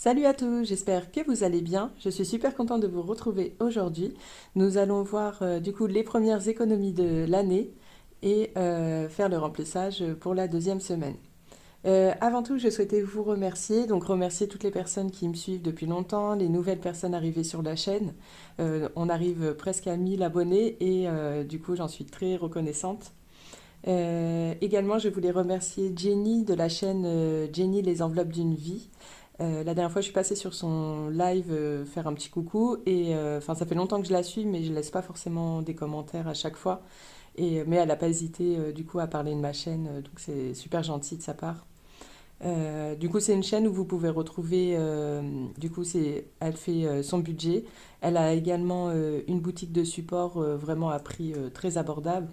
Salut à tous, j'espère que vous allez bien. Je suis super contente de vous retrouver aujourd'hui. Nous allons voir du coup les premières économies de l'année et faire le remplissage pour la deuxième semaine. Avant tout, je souhaitais vous remercier, donc remercier toutes les personnes qui me suivent depuis longtemps, les nouvelles personnes arrivées sur la chaîne. On arrive presque à 1000 abonnés et du coup j'en suis très reconnaissante. Également, je voulais remercier Jenny de la chaîne Jenny les enveloppes d'une vie. La dernière fois, je suis passée sur son live faire un petit coucou et enfin, ça fait longtemps que je la suis, mais je laisse pas forcément des commentaires à chaque fois. Mais elle n'a pas hésité du coup à parler de ma chaîne, donc c'est super gentil de sa part. Du coup, c'est une chaîne où vous pouvez retrouver, du coup, elle fait son budget. Elle a également une boutique de support vraiment à prix très abordable.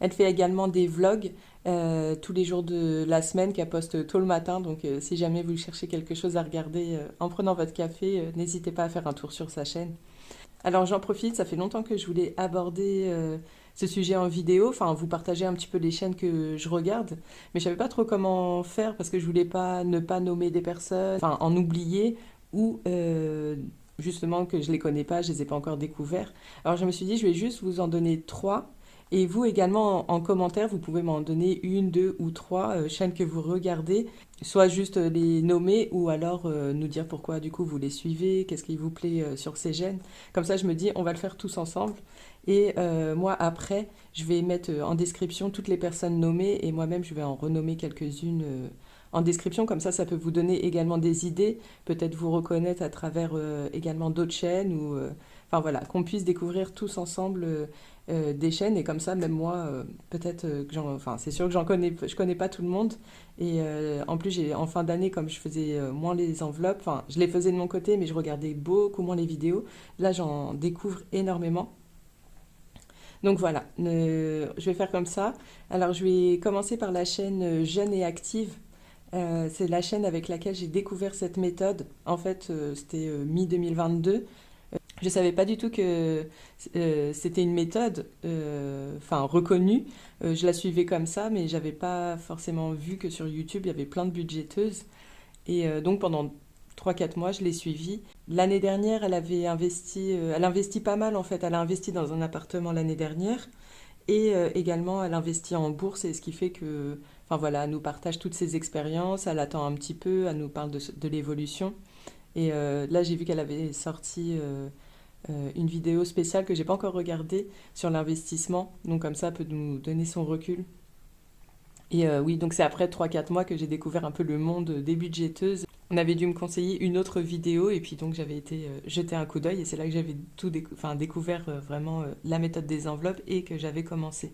Elle fait également des vlogs tous les jours de la semaine qu'elle poste tôt le matin. Donc si jamais vous cherchez quelque chose à regarder en prenant votre café, n'hésitez pas à faire un tour sur sa chaîne. Alors j'en profite, ça fait longtemps que je voulais aborder ce sujet en vidéo, enfin vous partager un petit peu les chaînes que je regarde, mais je savais pas trop comment faire parce que je voulais pas ne pas nommer des personnes, enfin en oublier ou justement que je les connais pas, je les ai pas encore découverts. Alors je me suis dit je vais juste vous en donner trois. Et vous également en commentaire, vous pouvez m'en donner une, deux ou trois chaînes que vous regardez, soit juste les nommer ou alors nous dire pourquoi du coup vous les suivez, qu'est-ce qui vous plaît sur ces chaînes. Comme ça, je me dis, on va le faire tous ensemble. Et moi, après, je vais mettre en description toutes les personnes nommées et moi-même, je vais en renommer quelques-unes en description. Comme ça peut vous donner également des idées, peut-être vous reconnaître à travers également d'autres chaînes ou, enfin voilà, qu'on puisse découvrir tous ensemble des chaînes. Et comme ça, même moi, peut-être enfin, c'est sûr que je connais pas tout le monde. Et en plus, en fin d'année, comme je faisais moins les enveloppes, enfin, je les faisais de mon côté, mais je regardais beaucoup moins les vidéos. Là, j'en découvre énormément. Donc voilà, je vais faire comme ça. Alors, je vais commencer par la chaîne Jeune et Active. C'est la chaîne avec laquelle j'ai découvert cette méthode. En fait, c'était mi-2022. Je ne savais pas du tout que c'était une méthode enfin, reconnue. Je la suivais comme ça, mais j'avais pas forcément vu que sur YouTube, il y avait plein de budgéteuses. Et donc pendant 3 4 mois, je l'ai suivie. L'année dernière, elle investit pas mal en fait. Elle a investi dans un appartement l'année dernière et également elle investit en bourse et ce qui fait que, enfin voilà, elle nous partage toutes ses expériences, elle attend un petit peu, elle nous parle de l'évolution. Et là, j'ai vu qu'elle avait sorti une vidéo spéciale que j'ai pas encore regardée sur l'investissement. Donc comme ça, elle peut nous donner son recul. Et oui, donc c'est après 3 4 mois que j'ai découvert un peu le monde des budgéteuses. On avait dû me conseiller une autre vidéo et puis donc j'avais été jeter un coup d'œil et c'est là que j'avais enfin, découvert vraiment la méthode des enveloppes et que j'avais commencé.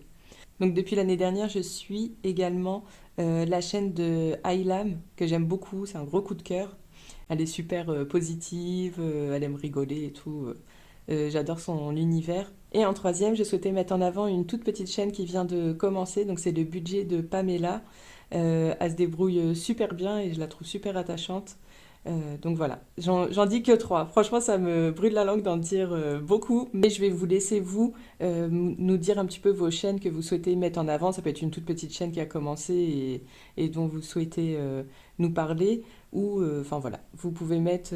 Donc depuis l'année dernière, je suis également la chaîne de Aylam que j'aime beaucoup, c'est un gros coup de cœur. Elle est super positive, elle aime rigoler et tout. J'adore son univers. Et en troisième, je souhaitais mettre en avant une toute petite chaîne qui vient de commencer. Donc c'est le budget de Pamela. Elle se débrouille super bien et je la trouve super attachante. Donc voilà, j'en dis que trois. Franchement, ça me brûle la langue d'en dire beaucoup, mais je vais vous laisser vous nous dire un petit peu vos chaînes que vous souhaitez mettre en avant. Ça peut être une toute petite chaîne qui a commencé et dont vous souhaitez nous parler, ou enfin voilà, vous pouvez mettre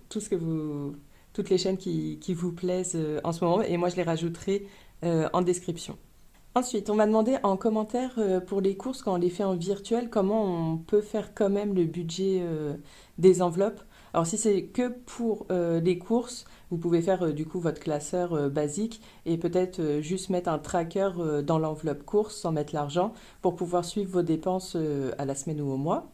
toutes les chaînes qui vous plaisent en ce moment, et moi je les rajouterai en description. Ensuite, on m'a demandé en commentaire pour les courses, quand on les fait en virtuel, comment on peut faire quand même le budget des enveloppes. Alors si c'est que pour les courses, vous pouvez faire du coup votre classeur basique et peut-être juste mettre un tracker dans l'enveloppe course sans mettre l'argent pour pouvoir suivre vos dépenses à la semaine ou au mois.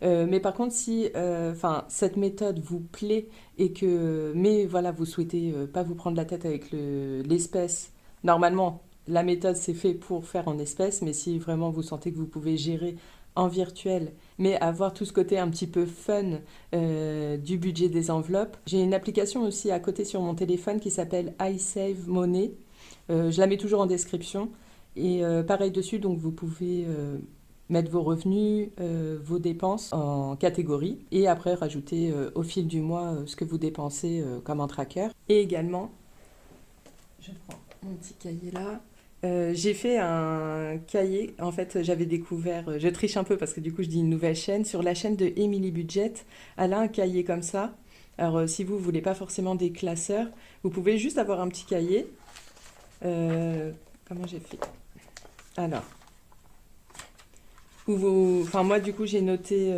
Mais par contre, si enfin, cette méthode vous plaît et que, mais voilà, vous souhaitez pas vous prendre la tête avec l'espèce, normalement, la méthode c'est fait pour faire en espèces, mais si vraiment vous sentez que vous pouvez gérer en virtuel, mais avoir tout ce côté un petit peu fun du budget des enveloppes, j'ai une application aussi à côté sur mon téléphone qui s'appelle iSave Money. Je la mets toujours en description. Et pareil dessus, donc vous pouvez mettre vos revenus, vos dépenses en catégorie et après rajouter au fil du mois ce que vous dépensez comme un tracker. Et également, je prends mon petit cahier là, J'ai fait un cahier. En fait, j'avais découvert, je triche un peu parce que du coup, je dis une nouvelle chaîne. Sur la chaîne de Emily Budget, elle a un cahier comme ça. Alors, si vous voulez pas forcément des classeurs, vous pouvez juste avoir un petit cahier. Euh, Comment j'ai fait? Alors, enfin moi du coup j'ai noté,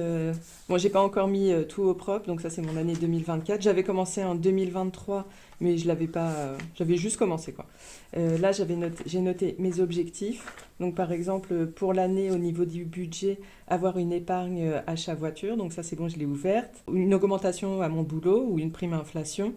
bon j'ai pas encore mis tout au propre, donc ça c'est mon année 2024. J'avais commencé en 2023, mais je l'avais pas, j'avais juste commencé quoi. Là j'ai noté mes objectifs. Donc par exemple pour l'année au niveau du budget, avoir une épargne achat voiture, donc ça c'est bon je l'ai ouverte. Une augmentation à mon boulot ou une prime inflation.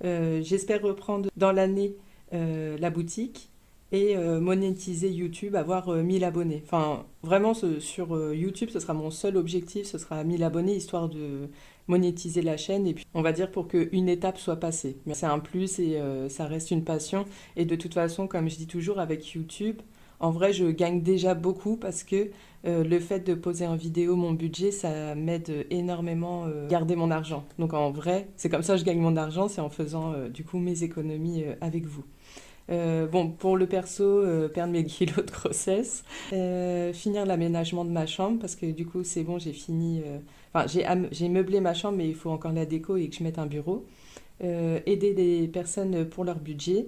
J'espère reprendre dans l'année la boutique et monétiser YouTube, avoir 1000 abonnés. Enfin, vraiment, sur YouTube, ce sera mon seul objectif, ce sera 1000 abonnés, histoire de monétiser la chaîne, et puis on va dire pour qu'une étape soit passée. Mais c'est un plus et ça reste une passion. Et de toute façon, comme je dis toujours avec YouTube, en vrai, je gagne déjà beaucoup parce que le fait de poser en vidéo mon budget, ça m'aide énormément à garder mon argent. Donc en vrai, c'est comme ça que je gagne mon argent, c'est en faisant du coup mes économies avec vous. Bon, pour le perso, perdre mes kilos de grossesse, finir l'aménagement de ma chambre parce que du coup c'est bon, j'ai fini. Enfin, j'ai meublé ma chambre, mais il faut encore la déco et que je mette un bureau. Aider des personnes pour leur budget,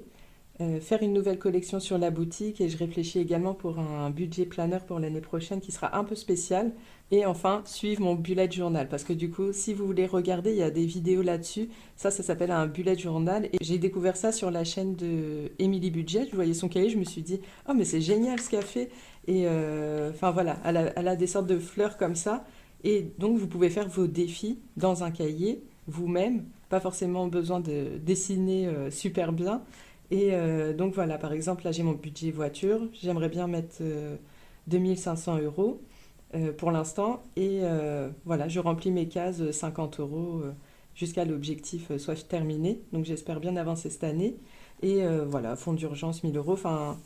faire une nouvelle collection sur la boutique et je réfléchis également pour un budget planner pour l'année prochaine qui sera un peu spécial. Et enfin, suivre mon bullet journal parce que du coup, si vous voulez regarder, il y a des vidéos là-dessus. Ça s'appelle un bullet journal et j'ai découvert ça sur la chaîne de Emily Budget. Je voyais son cahier, je me suis dit, oh mais c'est génial ce qu'elle fait. Et enfin voilà, elle a des sortes de fleurs comme ça. Et donc, vous pouvez faire vos défis dans un cahier vous-même. Pas forcément besoin de dessiner super bien. Et donc voilà, par exemple, là j'ai mon budget voiture, j'aimerais bien mettre 2500 € pour l'instant. Et voilà, je remplis mes cases 50 € jusqu'à l'objectif soit terminé. Donc j'espère bien avancer cette année. Et voilà, fonds d'urgence 1000 €. Enfin,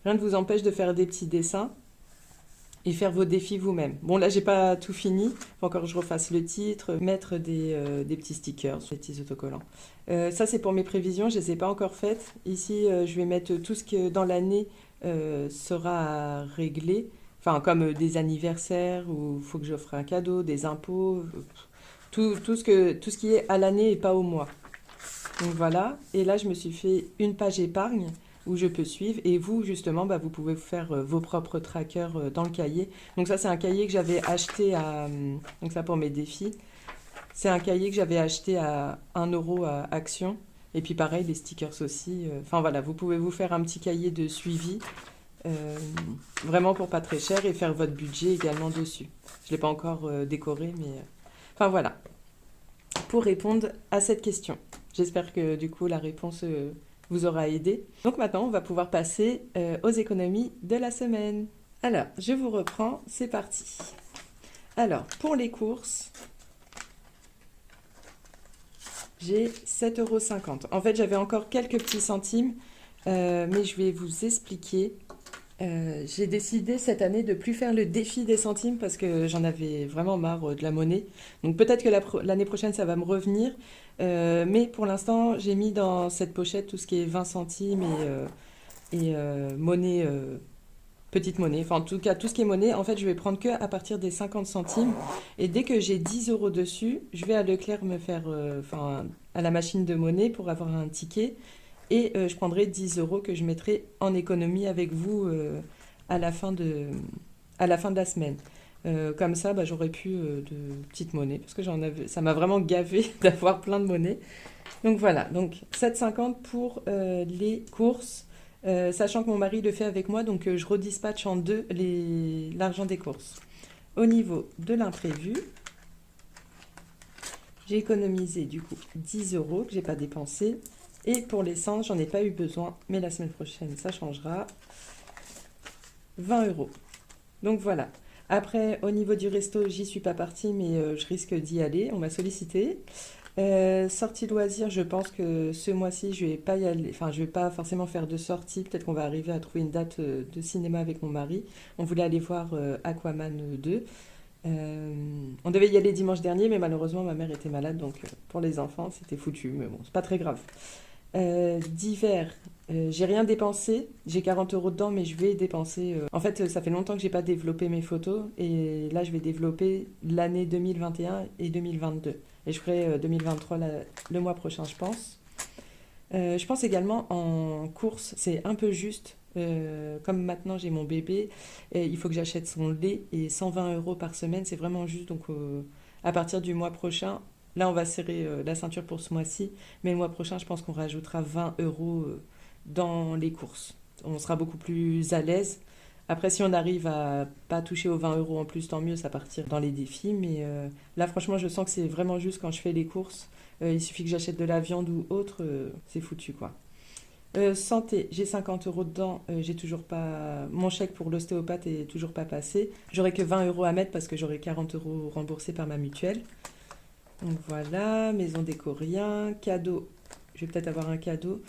rien ne vous empêche de faire des petits dessins et faire vos défis vous-même. Bon, là, j'ai pas tout fini. Faut encore que je refasse le titre, mettre des petits stickers, des petits autocollants. Ça, c'est pour mes prévisions. Je les ai pas encore faites. Ici, je vais mettre tout ce que dans l'année sera à régler. Enfin, comme des anniversaires où il faut que j'offre un cadeau, des impôts, tout ce qui est à l'année et pas au mois. Donc voilà, et là je me suis fait une page épargne où je peux suivre et vous justement bah, vous pouvez faire vos propres trackers dans le cahier. Donc ça c'est un cahier que j'avais acheté à... Donc ça pour mes défis. C'est un cahier que j'avais acheté à 1 € à Action. Et puis pareil les stickers aussi. Enfin voilà, vous pouvez vous faire un petit cahier de suivi euh, vraiment pour pas très cher et faire votre budget également dessus. Je ne l'ai pas encore décoré mais... Enfin voilà, pour répondre à cette question. J'espère que du coup la réponse vous aura aidé. Donc maintenant, on va pouvoir passer aux économies de la semaine. Alors, je vous reprends, c'est parti. Alors, pour les courses, j'ai 7,50 €. En fait, j'avais encore quelques petits centimes, mais je vais vous expliquer. J'ai décidé cette année de plus faire le défi des centimes parce que j'en avais vraiment marre de la monnaie. Donc peut-être que l'année prochaine ça va me revenir. Mais pour l'instant j'ai mis dans cette pochette tout ce qui est 20 centimes et monnaie, petite monnaie. Enfin en tout cas tout ce qui est monnaie, en fait je vais prendre que à partir des 50 centimes. Et dès que j'ai 10 € dessus, je vais à Leclerc me faire, enfin à la machine de monnaie pour avoir un ticket. Et je prendrai 10 € que je mettrai en économie avec vous à la fin à la fin de la semaine. Comme ça, bah, j'aurai plus de petites monnaies parce que ça m'a vraiment gavé d'avoir plein de monnaies. Donc voilà, donc 7,50 pour les courses, sachant que mon mari le fait avec moi, donc je redispatche en deux l'argent des courses. Au niveau de l'imprévu, j'ai économisé du coup 10 € que j'ai pas dépensé. Et pour l'essence, j'en ai pas eu besoin, mais la semaine prochaine, ça changera. 20 €. Donc voilà. Après, au niveau du resto, j'y suis pas partie, mais je risque d'y aller. On m'a sollicité. Sortie loisirs, je pense que ce mois-ci, je vais pas y aller. Enfin, je vais pas forcément faire de sortie. Peut-être qu'on va arriver à trouver une date de cinéma avec mon mari. On voulait aller voir Aquaman 2. On devait y aller dimanche dernier, mais malheureusement, ma mère était malade, donc pour les enfants, c'était foutu. Mais bon, c'est pas très grave. D'hiver, j'ai rien dépensé. J'ai 40 euros dedans, mais je vais dépenser. En fait, ça fait longtemps que j'ai pas développé mes photos. Et là, je vais développer l'année 2021 et 2022. Et je ferai 2023 le mois prochain, je pense. Je pense également en course, c'est un peu juste. Comme maintenant j'ai mon bébé, il faut que j'achète son lait et 120 euros par semaine, c'est vraiment juste. Donc à partir du mois prochain, là on va serrer la ceinture pour ce mois-ci, mais le mois prochain je pense qu'on rajoutera 20 euros dans les courses. On sera beaucoup plus à l'aise. Après, si on arrive à pas toucher aux 20 euros en plus, tant mieux, ça partir dans les défis. Mais là, franchement, je sens que c'est vraiment juste quand je fais les courses. Il suffit que j'achète de la viande ou autre, c'est foutu quoi. Santé, j'ai 50 euros dedans, j'ai toujours pas. Mon chèque pour l'ostéopathe est toujours pas passé. J'aurai que 20 euros à mettre parce que j'aurai 40 euros remboursés par ma mutuelle. Donc voilà, maison déco rien, cadeau. Je vais peut-être avoir un cadeau.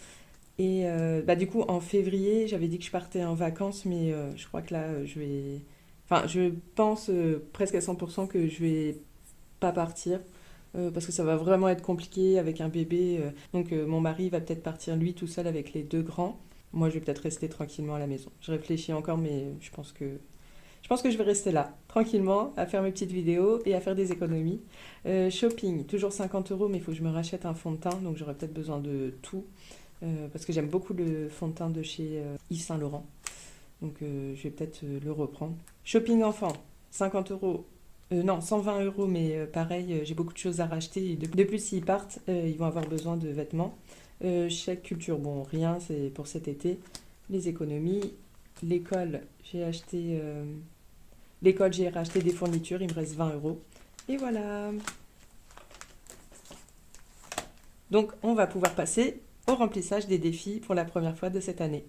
Et bah, du coup, en février, j'avais dit que je partais en vacances, mais je crois que là, je vais. Enfin, je pense presque à 100% que je vais pas partir parce que ça va vraiment être compliqué avec un bébé. Donc, mon mari va peut-être partir lui tout seul avec les deux grands. Moi, je vais peut-être rester tranquillement à la maison. Je réfléchis encore, mais je pense que je vais rester là, tranquillement, à faire mes petites vidéos et à faire des économies. Shopping, toujours 50 euros, mais il faut que je me rachète un fond de teint, donc j'aurai peut-être besoin de tout. Parce que j'aime beaucoup le fond de teint de chez Yves Saint Laurent. Donc je vais peut-être le reprendre. Shopping enfant, 50 euros. Non, 120 euros, mais pareil, j'ai beaucoup de choses à racheter. Et de plus, s'ils partent, ils vont avoir besoin de vêtements. Chèque culture, bon, rien, c'est pour cet été. Les économies. L'école, l'école, j'ai racheté des fournitures, il me reste 20 euros. Et voilà. Donc, on va pouvoir passer au remplissage des défis pour la première fois de cette année.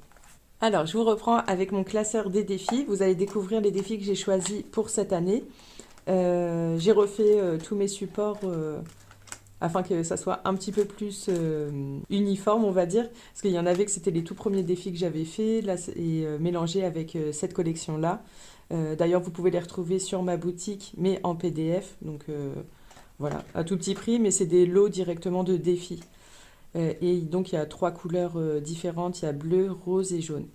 Alors, je vous reprends avec mon classeur des défis. Vous allez découvrir les défis que j'ai choisis pour cette année. J'ai refait tous mes supports afin que ça soit un petit peu plus uniforme, on va dire. Parce qu'il y en avait que c'était les tout premiers défis que j'avais faits là, et mélangés avec cette collection-là. D'ailleurs, vous pouvez les retrouver sur ma boutique, mais en PDF. Donc voilà, à tout petit prix, mais c'est des lots directement de défis. Et donc, il y a 3 couleurs différentes. Il y a bleu, rose et jaune.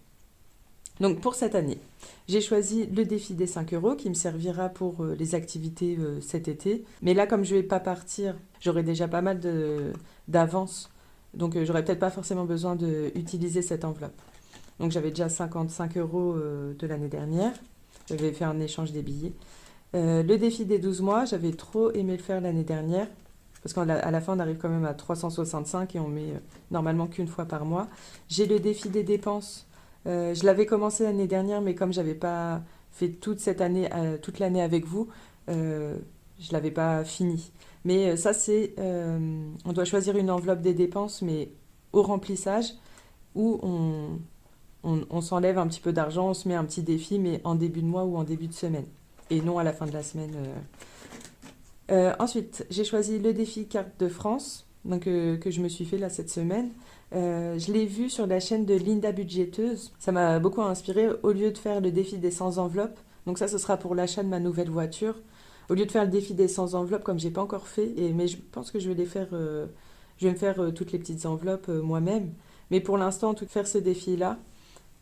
Donc, pour cette année, j'ai choisi le défi des 5 euros qui me servira pour les activités cet été. Mais là, comme je ne vais pas partir, j'aurai déjà pas mal d'avance. Donc, j'aurai peut-être pas forcément besoin d'utiliser cette enveloppe. Donc, j'avais déjà 55 euros de l'année dernière. J'avais fait un échange des billets. Le défi des 12 mois, j'avais trop aimé le faire l'année dernière. Parce qu'à la fin, on arrive quand même à 365 et on met normalement qu'une fois par mois. J'ai le défi des dépenses. Je l'avais commencé l'année dernière, mais comme j'avais pas fait toute l'année avec vous, je l'avais pas fini. Mais ça, on doit choisir une enveloppe des dépenses, mais au remplissage, où on s'enlève un petit peu d'argent, on se met un petit défi, mais en début de mois ou en début de semaine. Et non à la fin de la semaine. Ensuite, j'ai choisi le défi carte de France, donc, que je me suis fait là cette semaine. Je l'ai vu sur la chaîne de Linda Budgéteuse. Ça m'a beaucoup inspiré. Au lieu de faire le défi des 100 enveloppes, donc ça, ce sera pour l'achat de ma nouvelle voiture. Au lieu de faire le défi des 100 enveloppes, comme j'ai pas encore fait, mais je pense que je vais les faire. Je vais me faire toutes les petites enveloppes moi-même. Mais pour l'instant, tout faire ce défi-là.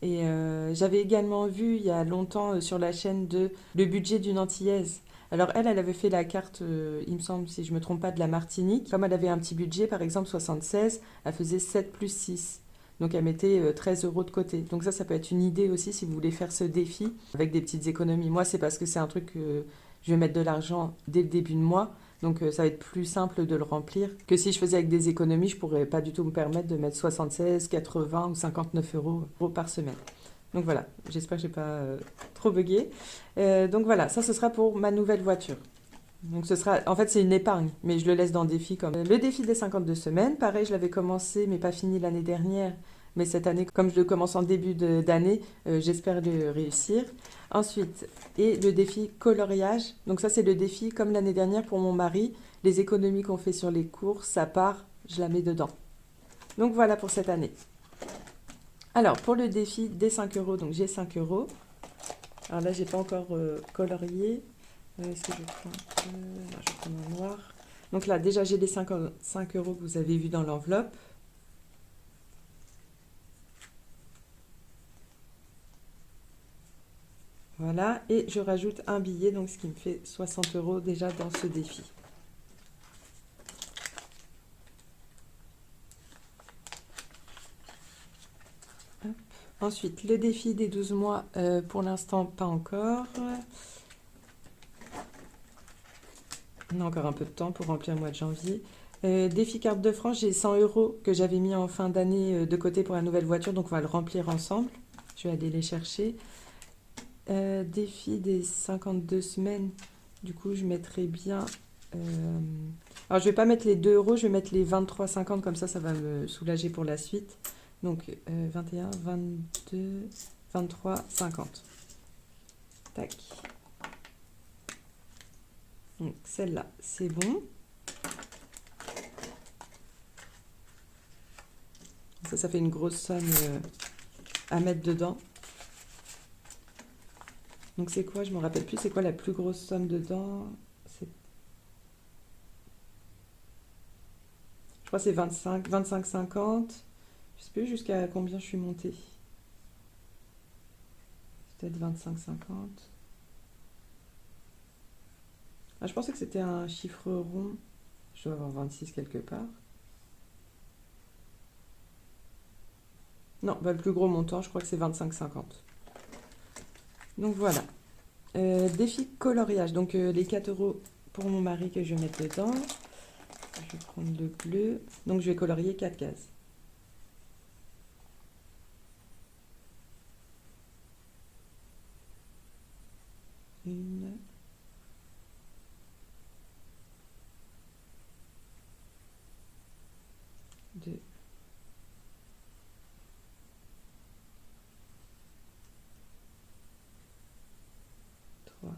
Et j'avais également vu il y a longtemps sur la chaîne de Le budget d'une Antillaise. Alors elle avait fait la carte, il me semble, si je ne me trompe pas, de la Martinique. Comme elle avait un petit budget, par exemple 76, elle faisait 7 plus 6. Donc elle mettait 13 euros de côté. Donc ça peut être une idée aussi si vous voulez faire ce défi avec des petites économies. Moi, c'est parce que c'est un truc que je vais mettre de l'argent dès le début de mois. Donc ça va être plus simple de le remplir que si je faisais avec des économies, je pourrais pas du tout me permettre de mettre 76, 80 ou 59 euros par semaine. Donc voilà, j'espère que j'ai pas trop bugué. Donc voilà, ça ce sera pour ma nouvelle voiture. Donc ce sera, en fait c'est une épargne, mais je le laisse dans le défi comme le défi des 52 semaines. Pareil, je l'avais commencé, mais pas fini l'année dernière. Mais cette année, comme je le commence en début d'année, j'espère le réussir. Ensuite, et le défi coloriage. Donc ça, c'est le défi, comme l'année dernière pour mon mari. Les économies qu'on fait sur les courses, ça part, je la mets dedans. Donc voilà pour cette année. Alors, pour le défi des 5 euros, donc j'ai 5 euros. Alors là, j'ai pas encore colorié. Est-ce que je prends non, je prends un noir. Donc là, déjà, j'ai les 5 euros que vous avez vus dans l'enveloppe. Voilà, et je rajoute un billet, donc ce qui me fait 60 € déjà dans ce défi. Hop. Ensuite, le défi des 12 mois, pour l'instant, pas encore. On a encore un peu de temps pour remplir le mois de janvier. Défi carte de France, j'ai 100 € que j'avais mis en fin d'année de côté pour la nouvelle voiture, donc on va le remplir ensemble. Je vais aller les chercher. Défi des 52 semaines, du coup je mettrai bien... alors je vais pas mettre les 2 €, je vais mettre les 23,50, comme ça va me soulager pour la suite. Donc 21, 22, 23, 50. Tac. Donc celle-là, c'est bon. Ça fait une grosse somme à mettre dedans. Donc c'est quoi? Je me rappelle plus, c'est quoi la plus grosse somme dedans? Je crois que c'est 25, 50. Je sais plus jusqu'à combien je suis montée. Peut-être 25, 50. Ah, je pensais que c'était un chiffre rond. Je dois avoir 26 quelque part. Non, bah, le plus gros montant, je crois que c'est 25, 50. Donc voilà. Défi coloriage. Donc les 4 € pour mon mari que je vais mettre dedans. Je vais prendre le bleu. Donc je vais colorier 4 cases. Une. Deux. Trois.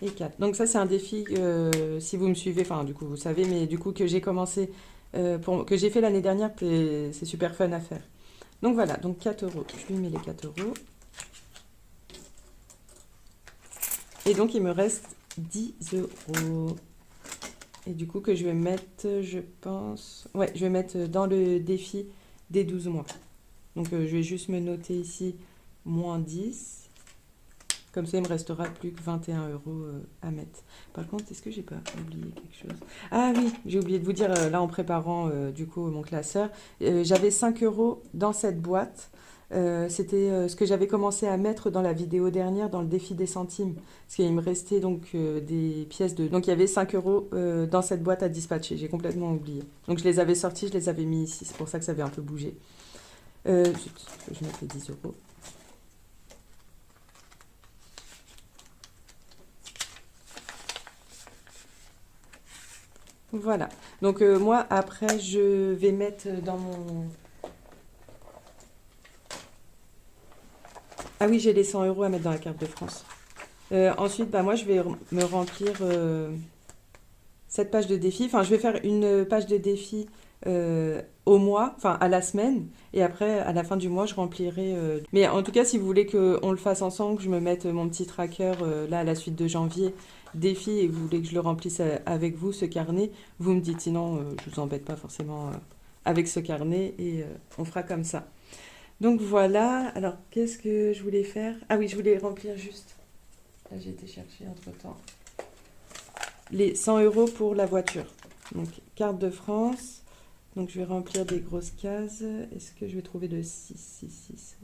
Et 4. Donc ça c'est un défi, si vous me suivez, enfin du coup vous savez, mais du coup que j'ai commencé, que j'ai fait l'année dernière, c'est super fun à faire. Donc voilà, donc 4 €. Je lui mets les 4 €. Et donc il me reste 10 €. Et du coup que je vais mettre, je pense... Ouais, je vais mettre dans le défi des 12 mois. Donc je vais juste me noter ici moins 10. Comme ça, il me restera plus que 21 € à mettre. Par contre, est-ce que j'ai pas oublié quelque chose? Ah oui, j'ai oublié de vous dire, là, en préparant du coup mon classeur, j'avais 5 € dans cette boîte. C'était ce que j'avais commencé à mettre dans la vidéo dernière, dans le défi des centimes. Parce qu'il me restait donc des pièces de... Donc il y avait 5 € dans cette boîte à dispatcher. J'ai complètement oublié. Donc je les avais sortis, je les avais mis ici. C'est pour ça que ça avait un peu bougé. Zut, je mettais 10 €. Voilà. Donc moi, après, je vais mettre dans mon... Ah oui, j'ai les 100 € à mettre dans la carte de France. Ensuite, bah, moi, je vais me remplir cette page de défi. Enfin, je vais faire une page de défi au mois, enfin à la semaine. Et après, à la fin du mois, je remplirai... Mais en tout cas, si vous voulez qu'on le fasse ensemble, que je me mette mon petit tracker là à la suite de janvier, défi, et que vous voulez que je le remplisse avec vous, ce carnet, vous me dites. Sinon, je vous embête pas forcément avec ce carnet et on fera comme ça. Donc voilà. Alors, qu'est-ce que je voulais faire? Ah oui, je voulais remplir juste... Là, j'ai été chercher entre-temps. Les 100 € pour la voiture. Donc, carte de France. Donc, je vais remplir des grosses cases. Est-ce que je vais trouver le 6, 6, 6?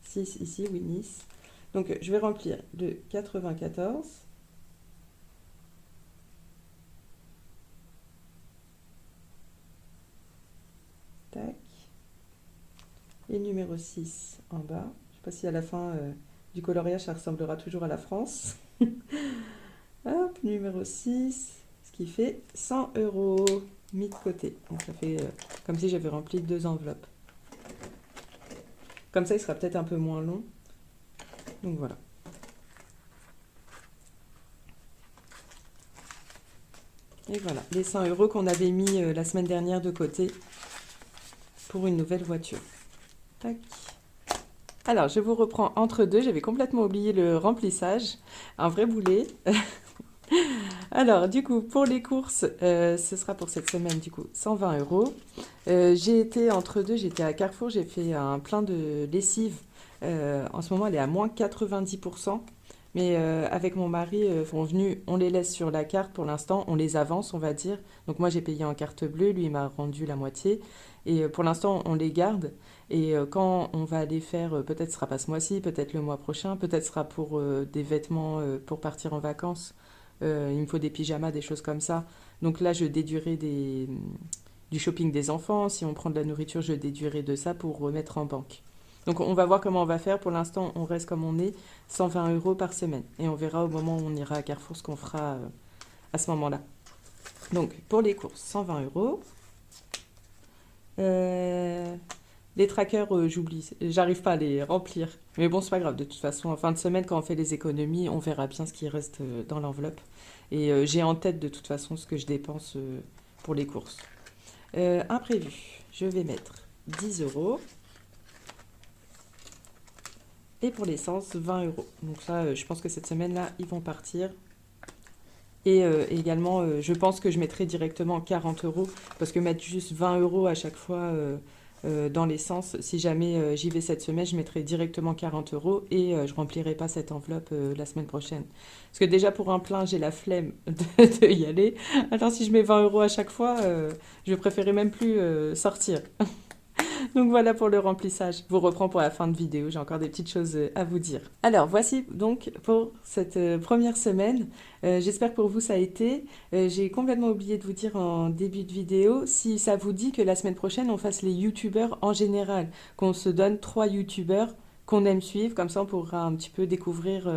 6 ici, oui, Nice. Donc, je vais remplir le 94. Tac. Et numéro 6 en bas. Je ne sais pas si à la fin du coloriage, ça ressemblera toujours à la France. Hop, numéro 6, ce qui fait 100 € mis de côté. Donc ça fait comme si j'avais rempli 2 enveloppes. Comme ça, il sera peut-être un peu moins long. Donc voilà. Et voilà, les 100 € qu'on avait mis la semaine dernière de côté pour une nouvelle voiture. Tac. Alors, je vous reprends entre deux. J'avais complètement oublié le remplissage. Un vrai boulet. Alors, du coup, pour les courses, ce sera pour cette semaine, du coup, 120 euros. J'ai été entre deux, j'étais à Carrefour, j'ai fait un plein de lessive. En ce moment, elle est à moins 90%. Mais avec mon mari, on les laisse sur la carte pour l'instant, on les avance, on va dire. Donc moi, j'ai payé en carte bleue, lui, il m'a rendu la moitié. Et pour l'instant, on les garde. Et quand on va les faire, peut-être ce sera pas ce mois-ci, peut-être le mois prochain, peut-être ce sera pour des vêtements pour partir en vacances. Il me faut des pyjamas, des choses comme ça. Donc là, je déduirai du shopping des enfants. Si on prend de la nourriture, je déduirai de ça pour remettre en banque. Donc on va voir comment on va faire. Pour l'instant, on reste comme on est, 120 euros par semaine. Et on verra au moment où on ira à Carrefour ce qu'on fera à ce moment-là. Donc pour les courses, 120 euros. Euh, les trackers, j'oublie. J'arrive pas à les remplir. Mais bon, c'est pas grave. De toute façon, en fin de semaine, quand on fait les économies, on verra bien ce qui reste dans l'enveloppe. Et j'ai en tête de toute façon ce que je dépense pour les courses. Imprévu, je vais mettre 10 euros. Et pour l'essence, 20 euros. Donc ça, je pense que cette semaine-là, ils vont partir. Et également, je pense que je mettrai directement 40 euros. Parce que mettre juste 20 euros à chaque fois dans l'essence, si jamais j'y vais cette semaine, je mettrai directement 40 euros et je remplirai pas cette enveloppe la semaine prochaine. Parce que déjà pour un plein, j'ai la flemme de y aller. Alors si je mets 20 euros à chaque fois, je préférais même plus sortir. Donc voilà pour le remplissage. Je vous reprends pour la fin de vidéo, j'ai encore des petites choses à vous dire. Alors voici donc pour cette première semaine. J'espère que pour vous ça a été. J'ai complètement oublié de vous dire en début de vidéo si ça vous dit que la semaine prochaine on fasse les youtubeurs en général, qu'on se donne 3 youtubeurs qu'on aime suivre, comme ça on pourra un petit peu découvrir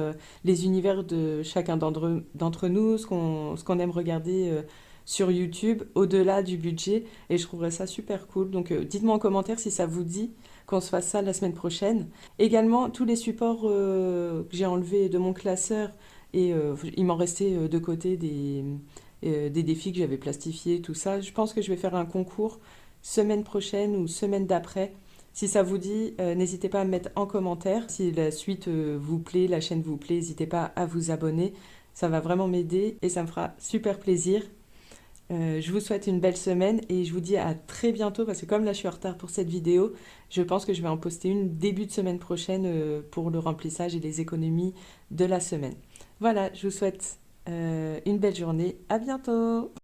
les univers de chacun d'entre nous, ce qu'on aime regarder sur YouTube au-delà du budget et je trouverais ça super cool. Donc dites-moi en commentaire si ça vous dit qu'on se fasse ça la semaine prochaine. Également, tous les supports que j'ai enlevés de mon classeur et il m'en restait de côté des défis que j'avais plastifiés, tout ça. Je pense que je vais faire un concours semaine prochaine ou semaine d'après. Si ça vous dit, n'hésitez pas à me mettre en commentaire. Si la suite vous plaît, la chaîne vous plaît, n'hésitez pas à vous abonner. Ça va vraiment m'aider et ça me fera super plaisir. Je vous souhaite une belle semaine et je vous dis à très bientôt parce que comme là je suis en retard pour cette vidéo, je pense que je vais en poster une début de semaine prochaine pour le remplissage et les économies de la semaine. Voilà, je vous souhaite une belle journée. À bientôt!